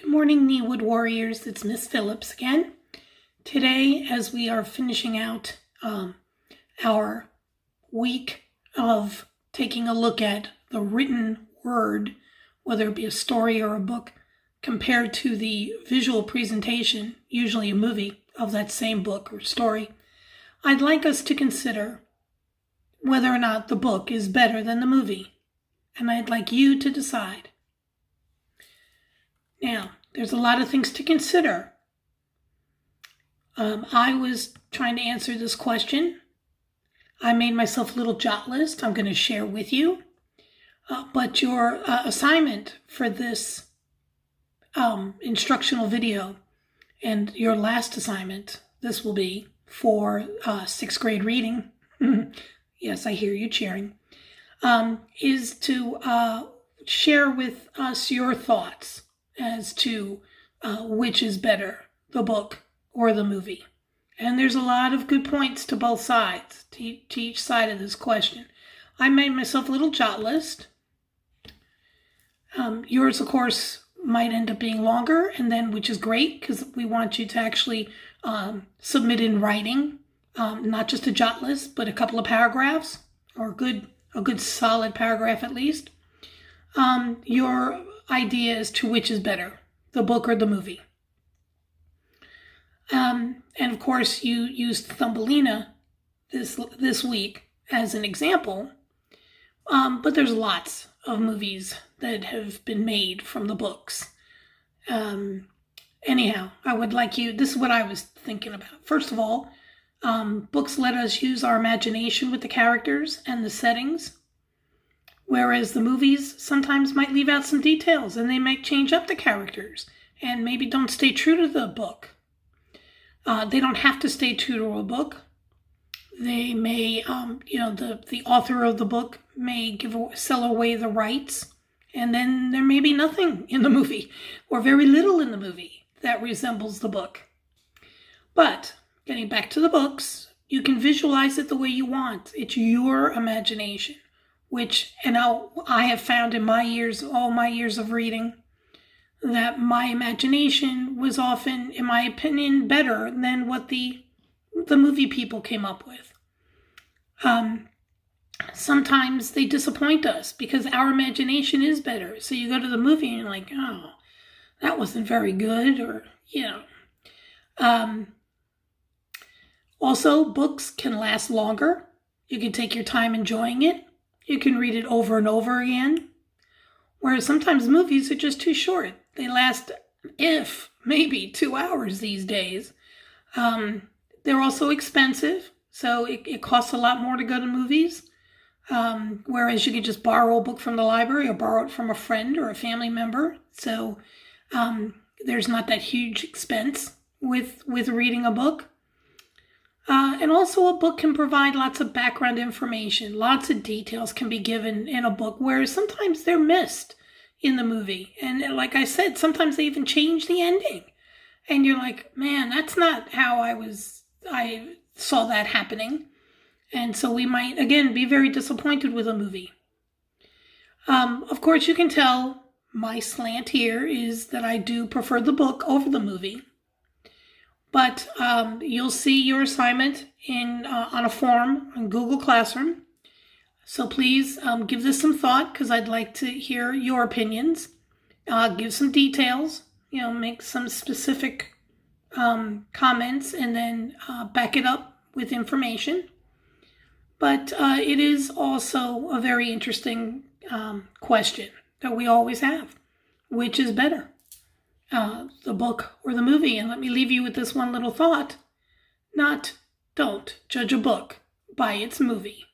Good morning, Kneewood Warriors. It's Miss Phillips again. Today, as we are finishing out our week of taking a look at the written word, whether it be a story or a book, compared to the visual presentation, usually a movie, of that same book or story, I'd like us to consider whether or not the book is better than the movie. And I'd like you to decide. Now, there's a lot of things to consider. I was trying to answer this question. I made myself a little jot list I'm going to share with you. But your assignment for this instructional video and your last assignment, this will be for 6th grade reading. Yes, I hear you cheering. Is to share with us your thoughts as to which is better, the book or the movie. And there's a lot of good points to both sides, to each side of this question. I made myself a little jot list. Yours, of course, might end up being longer, and then, which is great, because we want you to actually submit in writing, not just a jot list, but a couple of paragraphs, or a good solid paragraph at least. Your idea as to which is better, the book or the movie. And of course, you used Thumbelina this week as an example, but there's lots of movies that have been made from the books. Anyhow, I would like you, this is what I was thinking about. First of all, books let us use our imagination with the characters and the settings, whereas the movies sometimes might leave out some details and they might change up the characters and maybe don't stay true to the book. They don't have to stay true to a book. They may, the author of the book may sell away the rights, and then there may be nothing in the movie, or very little in the movie that resembles the book. But getting back to the books, you can visualize it the way you want. It's your imagination, and I have found in all my years of reading, that my imagination was often, in my opinion, better than what the movie people came up with. Sometimes they disappoint us because our imagination is better. So you go to the movie and you're like, oh, that wasn't very good, or, Also, books can last longer. You can take your time enjoying it. You can read it over and over again. Whereas sometimes movies are just too short. They last, maybe 2 hours these days. They're also expensive, so it costs a lot more to go to movies. Whereas you could just borrow a book from the library or borrow it from a friend or a family member. So there's not that huge expense with reading a book. And also a book can provide lots of background information. Lots of details can be given in a book, whereas sometimes they're missed in the movie. And like I said, sometimes they even change the ending. And you're like, man, that's not how I saw that happening. And so we might, again, be very disappointed with a movie. Of course, you can tell my slant here is that I do prefer the book over the movie. But you'll see your assignment on a form on Google Classroom. So please give this some thought, because I'd like to hear your opinions. Give some details, make some specific comments, and then back it up with information. But it is also a very interesting question that we always have. Which is better, the book or the movie? And let me leave you with this one little thought. Don't judge a book by its movie.